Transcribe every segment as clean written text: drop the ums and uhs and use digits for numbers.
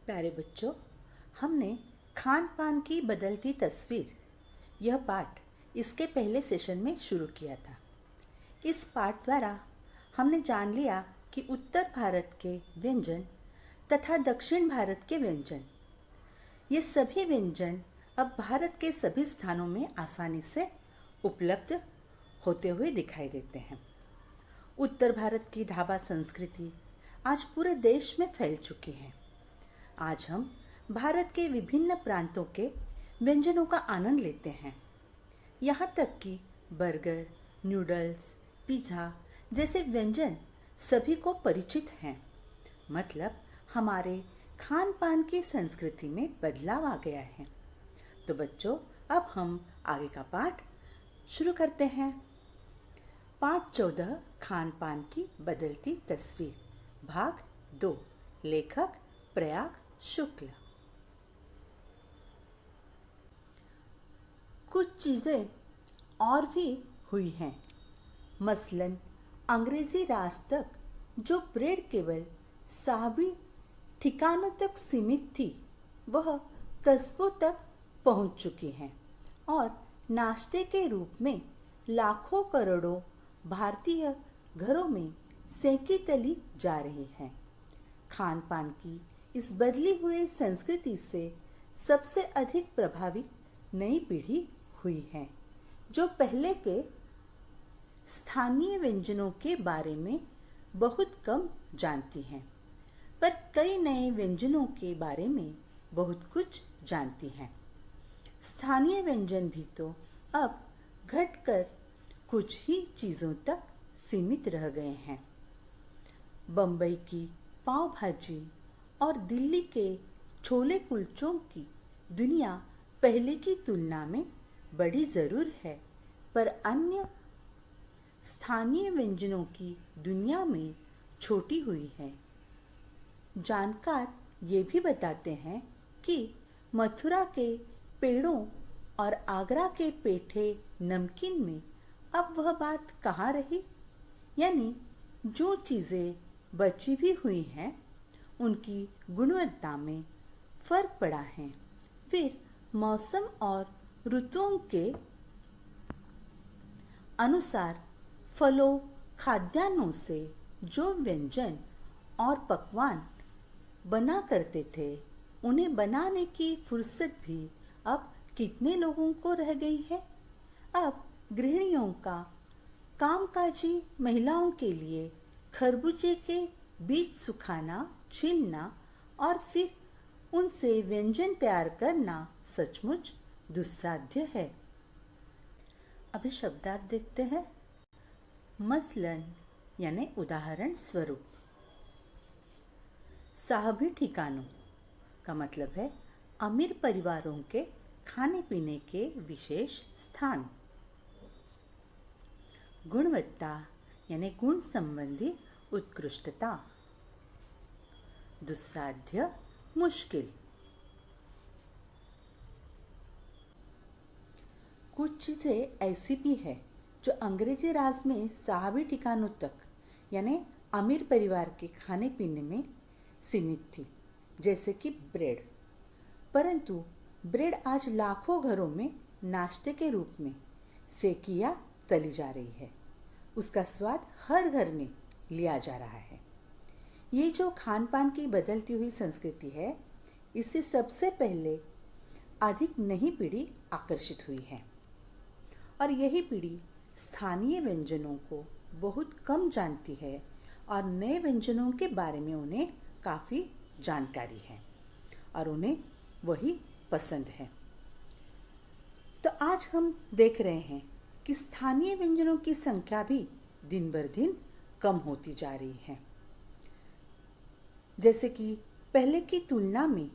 प्यारे बच्चों, हमने खान पान की बदलती तस्वीर यह पाठ इसके पहले सेशन में शुरू किया था। इस पाठ द्वारा हमने जान लिया कि उत्तर भारत के व्यंजन तथा दक्षिण भारत के व्यंजन, ये सभी व्यंजन अब भारत के सभी स्थानों में आसानी से उपलब्ध होते हुए दिखाई देते हैं। उत्तर भारत की ढाबा संस्कृति आज पूरे देश में फैल चुकी है। आज हम भारत के विभिन्न प्रांतों के व्यंजनों का आनंद लेते हैं। यहाँ तक कि बर्गर, नूडल्स, पिज़्ज़ा जैसे व्यंजन सभी को परिचित हैं। मतलब हमारे खान पान की संस्कृति में बदलाव आ गया है। तो बच्चों, अब हम आगे का पाठ शुरू करते हैं। पाठ 14 खान पान की बदलती तस्वीर, भाग 2। लेखक प्रयाग शुक्ल। कुछ चीज़ें और भी हुई हैं। मसलन अंग्रेजी राज तक जो ब्रेड केवल साहबी ठिकानों तक सीमित थी, वह कस्बों तक पहुंच चुकी है और नाश्ते के रूप में लाखों करोड़ों भारतीय घरों में सेकी तली जा रही है। खान पान की इस बदली हुई संस्कृति से सबसे अधिक प्रभावित नई पीढ़ी हुई है, जो पहले के स्थानीय व्यंजनों के बारे में बहुत कम जानती हैं, पर कई नए व्यंजनों के बारे में बहुत कुछ जानती हैं। स्थानीय व्यंजन भी तो अब घटकर कुछ ही चीज़ों तक सीमित रह गए हैं। बम्बई की पाव भाजी और दिल्ली के छोले कुलचों की दुनिया पहले की तुलना में बड़ी ज़रूर है, पर अन्य स्थानीय व्यंजनों की दुनिया में छोटी हुई है। जानकार ये भी बताते हैं कि मथुरा के पेड़ों और आगरा के पेठे नमकीन में अब वह बात कहाँ रही। यानी जो चीज़ें बची भी हुई हैं, उनकी गुणवत्ता में फर्क पड़ा है। फिर मौसम और ऋतुओं के अनुसार फलों, खाद्यान्नों से जो व्यंजन और पकवान बना करते थे, उन्हें बनाने की फुर्सत भी अब कितने लोगों को रह गई है। अब गृहिणियों का कामकाजी महिलाओं के लिए खरबूजे के बीज सुखाना, छीलना और फिर उनसे व्यंजन तैयार करना सचमुच दुस्साध्य है। अभी शब्दार्थ देखते हैं। मसलन यानी उदाहरण स्वरूप, साहबी ठिकानों का मतलब है अमीर परिवारों के खाने पीने के विशेष स्थान। गुणवत्ता यानी गुण संबंधी उत्कृष्टता। दुस्साध्य, मुश्किल। कुछ चीज़ें ऐसी भी है जो अंग्रेजी राज में साहबी ठिकानों तक यानी अमीर परिवार के खाने पीने में सीमित थी, जैसे कि ब्रेड। परंतु ब्रेड आज लाखों घरों में नाश्ते के रूप में सेकी या तली जा रही है। उसका स्वाद हर घर में लिया जा रहा है। ये जो खान पान की बदलती हुई संस्कृति है, इससे सबसे पहले अधिक नई पीढ़ी आकर्षित हुई है और यही पीढ़ी स्थानीय व्यंजनों को बहुत कम जानती है और नए व्यंजनों के बारे में उन्हें काफ़ी जानकारी है और उन्हें वही पसंद है। तो आज हम देख रहे हैं कि स्थानीय व्यंजनों की संख्या भी दिन बर दिन कम होती जा रही है। जैसे कि पहले की तुलना में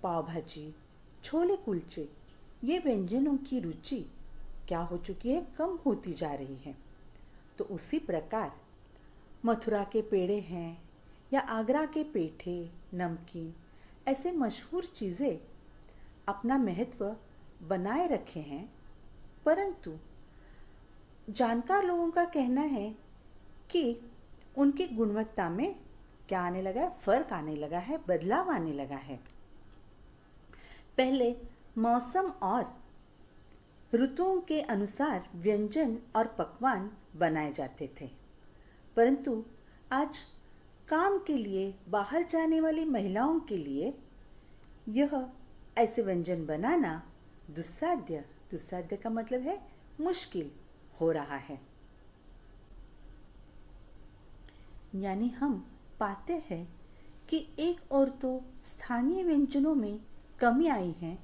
पाव भाजी, छोले कुलचे, ये व्यंजनों की रुचि क्या हो चुकी है, कम होती जा रही है। तो उसी प्रकार मथुरा के पेड़े हैं या आगरा के पेठे, नमकीन, ऐसे मशहूर चीज़ें अपना महत्व बनाए रखे हैं, परंतु जानकार लोगों का कहना है कि उनकी गुणवत्ता में क्या आने लगा है, फर्क आने लगा है, बदलाव आने लगा है। पहले मौसम और ऋतुओं के अनुसार व्यंजन और पकवान बनाए जाते थे, परंतु आज काम के लिए बाहर जाने वाली महिलाओं के लिए यह ऐसे व्यंजन बनाना दुस्साध्य दुस्साध्य का मतलब है मुश्किल हो रहा है। यानी हम पाते हैं कि एक ओर तो स्थानीय व्यंजनों में कमी आई है,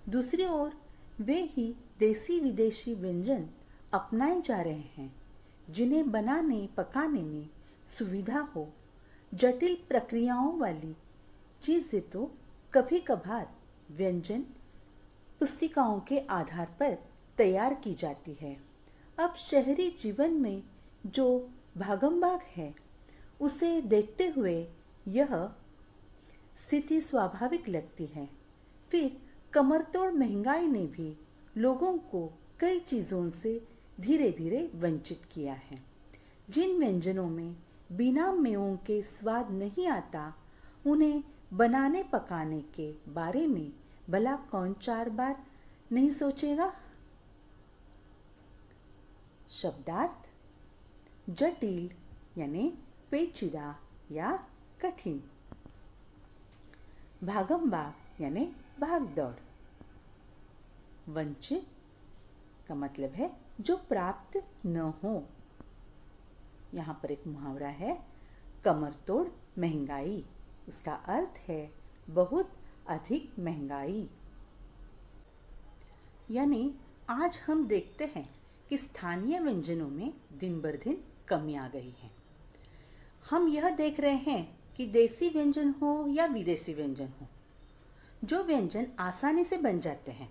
दूसरी ओर वे ही देसी विदेशी व्यंजन अपनाए जा रहे हैं जिन्हें बनाने पकाने में सुविधा हो। जटिल प्रक्रियाओं वाली चीज़ें तो कभी कभार व्यंजन पुस्तिकाओं के आधार पर तैयार की जाती है। अब शहरी जीवन में जो भागमभाग है उसे देखते हुए यह स्थिति स्वाभाविक लगती है। फिर कमरतोड़ महंगाई ने भी लोगों को कई चीज़ों से धीरे धीरे वंचित किया है। जिन व्यंजनों में बिना मेवों के स्वाद नहीं आता, उन्हें बनाने पकाने के बारे में भला कौन 4 बार नहीं सोचेगा। शब्दार्थ: जटिल यानी पेचीदा या कठिन, भागमभाग यानी भागदौड़, वंचित का मतलब है जो प्राप्त न हो। यहाँ पर एक मुहावरा है, कमरतोड़ महंगाई, उसका अर्थ है बहुत अधिक महंगाई। यानी आज हम देखते हैं कि स्थानीय व्यंजनों में दिन बर दिन कमी आ गई है। हम यह देख रहे हैं कि देसी व्यंजन हो या विदेशी व्यंजन हो, जो व्यंजन आसानी से बन जाते हैं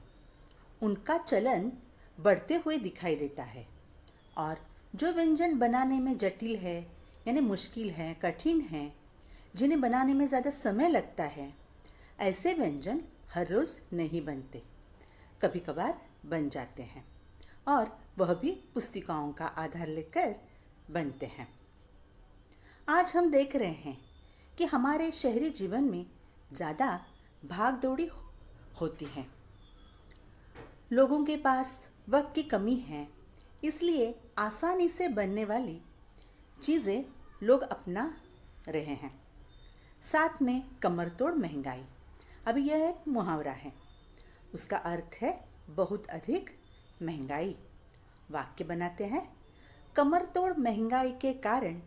उनका चलन बढ़ते हुए दिखाई देता है, और जो व्यंजन बनाने में जटिल है यानी मुश्किल है, कठिन है, जिन्हें बनाने में ज़्यादा समय लगता है, ऐसे व्यंजन हर रोज़ नहीं बनते, कभी कभार बन जाते हैं, और वह भी पुस्तिकाओं का आधार लेकर बनते हैं। आज हम देख रहे हैं कि हमारे शहरी जीवन में ज़्यादा भाग दौड़ी होती है, लोगों के पास वक्त की कमी है, इसलिए आसानी से बनने वाली चीज़ें लोग अपना रहे हैं। साथ में कमरतोड़ महंगाई, अभी यह एक मुहावरा है, उसका अर्थ है बहुत अधिक महंगाई। वाक्य बनाते हैं, कमरतोड़ महंगाई के कारण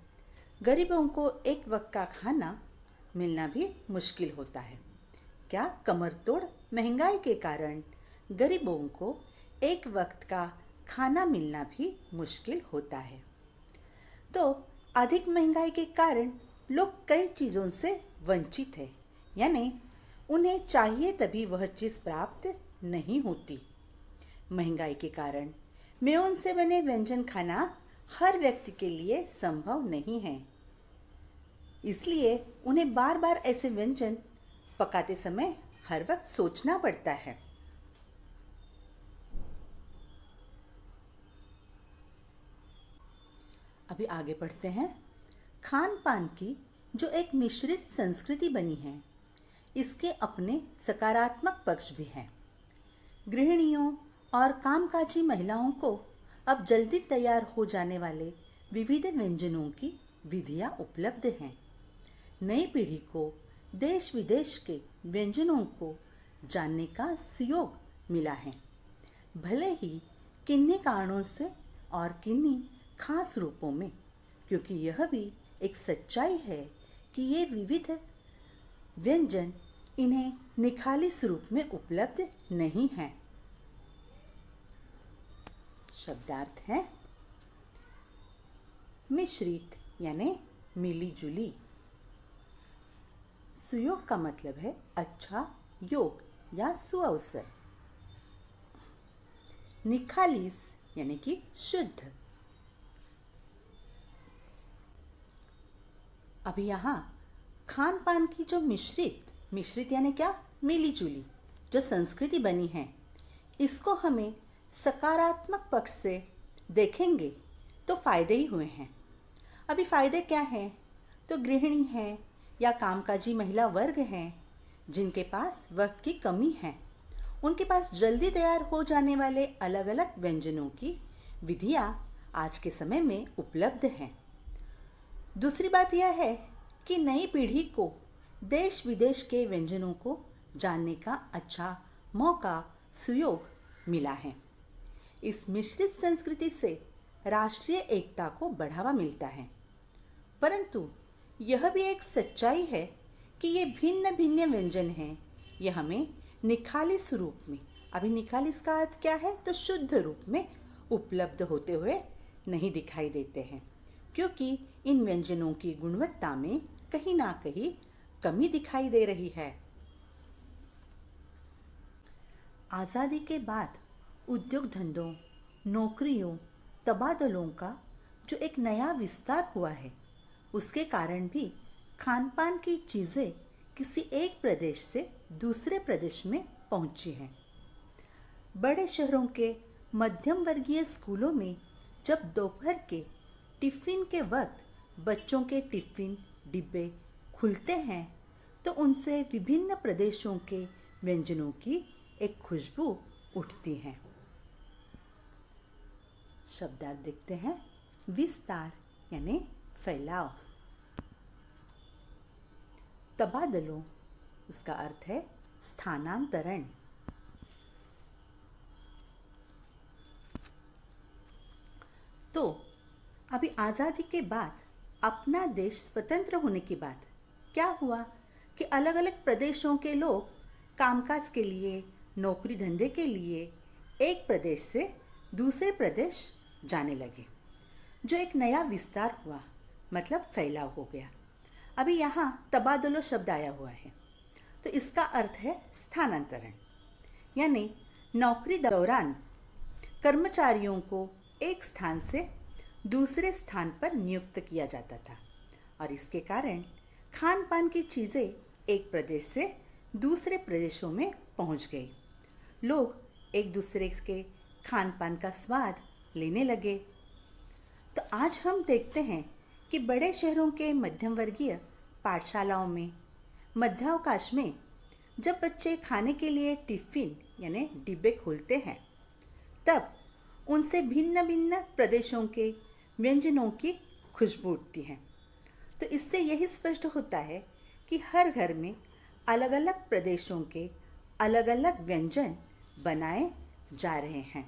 गरीबों को एक वक्त का खाना मिलना भी मुश्किल होता है। क्या कमरतोड़ महंगाई के कारण गरीबों को एक वक्त का खाना मिलना भी मुश्किल होता है? तो अधिक महंगाई के कारण लोग कई चीज़ों से वंचित है, यानी उन्हें चाहिए तभी वह चीज़ प्राप्त नहीं होती। महंगाई के कारण मेवन से बने व्यंजन खाना हर व्यक्ति के लिए संभव नहीं है, इसलिए उन्हें बार बार ऐसे व्यंजन पकाते समय हर वक्त सोचना पड़ता है। अभी आगे बढ़ते हैं। खान पान की जो एक मिश्रित संस्कृति बनी है, इसके अपने सकारात्मक पक्ष भी हैं। गृहिणियों और कामकाजी महिलाओं को अब जल्दी तैयार हो जाने वाले विविध व्यंजनों की विधियां उपलब्ध हैं। नई पीढ़ी को देश विदेश के व्यंजनों को जानने का सुयोग मिला है, भले ही किन्हीं कारणों से और किन्हीं खास रूपों में, क्योंकि यह भी एक सच्चाई है कि ये विविध व्यंजन इन्हें निखालिस रूप में उपलब्ध नहीं हैं। शब्दार्थ है मिश्रित यानी मिली जुली। सुयोग का मतलब है अच्छा योग या सुअवसर। निखालिस यानी कि शुद्ध। अभी यहाँ खान पान की जो मिश्रित यानी क्या, मिली जुली जो संस्कृति बनी है, इसको हमें सकारात्मक पक्ष से देखेंगे तो फायदे ही हुए हैं। अभी फायदे क्या हैं? तो गृहिणी हैं या कामकाजी महिला वर्ग हैं जिनके पास वक्त की कमी है, उनके पास जल्दी तैयार हो जाने वाले अलग अलग व्यंजनों की विधियाँ आज के समय में उपलब्ध हैं। दूसरी बात यह है कि नई पीढ़ी को देश विदेश के व्यंजनों को जानने का अच्छा मौका, सुयोग मिला है। इस मिश्रित संस्कृति से राष्ट्रीय एकता को बढ़ावा मिलता है। परंतु यह भी एक सच्चाई है कि ये भिन्न भिन्न व्यंजन हैं, ये हमें निखालिस रूप में, अभी निखालिस का अर्थ क्या है, तो शुद्ध रूप में उपलब्ध होते हुए नहीं दिखाई देते हैं, क्योंकि इन व्यंजनों की गुणवत्ता में कहीं ना कहीं कमी दिखाई दे रही है। आज़ादी के बाद उद्योग धंधों, नौकरियों, तबादलों का जो एक नया विस्तार हुआ है, उसके कारण भी खान पान की चीज़ें किसी एक प्रदेश से दूसरे प्रदेश में पहुंची हैं। बड़े शहरों के मध्यम वर्गीय स्कूलों में जब दोपहर के टिफ़िन के वक्त बच्चों के टिफ़िन डिब्बे खुलते हैं तो उनसे विभिन्न प्रदेशों के व्यंजनों की एक खुशबू उठती है। शब्दार्थ देखते हैं। विस्तार यानी फैलाव। तबादलों, उसका अर्थ है स्थानांतरण। तो अभी आज़ादी के बाद, अपना देश स्वतंत्र होने के बाद क्या हुआ कि अलग अलग प्रदेशों के लोग कामकाज के लिए, नौकरी धंधे के लिए एक प्रदेश से दूसरे प्रदेश जाने लगे, जो एक नया विस्तार हुआ, मतलब फैलाव हो गया। अभी यहाँ तबादलो शब्द आया हुआ है, तो इसका अर्थ है स्थानांतरण, यानी नौकरी दौरान कर्मचारियों को एक स्थान से दूसरे स्थान पर नियुक्त किया जाता था और इसके कारण खान पान की चीज़ें एक प्रदेश से दूसरे प्रदेशों में पहुंच गई। लोग एक दूसरे के खान पान का स्वाद लेने लगे। तो आज हम देखते हैं कि बड़े शहरों के मध्यम वर्गीय पाठशालाओं में मध्यावकाश में जब बच्चे खाने के लिए टिफ़िन यानी डिब्बे खोलते हैं, तब उनसे भिन्न भिन्न प्रदेशों के व्यंजनों की खुशबू उठती है। तो इससे यही स्पष्ट होता है कि हर घर में अलग अलग प्रदेशों के अलग अलग व्यंजन बनाए जा रहे हैं।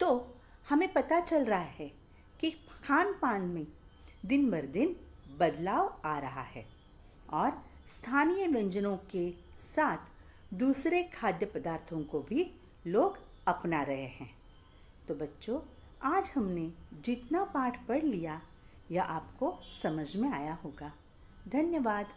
तो हमें पता चल रहा है कि खान पान में दिन बर दिन बदलाव आ रहा है और स्थानीय व्यंजनों के साथ दूसरे खाद्य पदार्थों को भी लोग अपना रहे हैं। तो बच्चों, आज हमने जितना पाठ पढ़ लिया यह आपको समझ में आया होगा। धन्यवाद।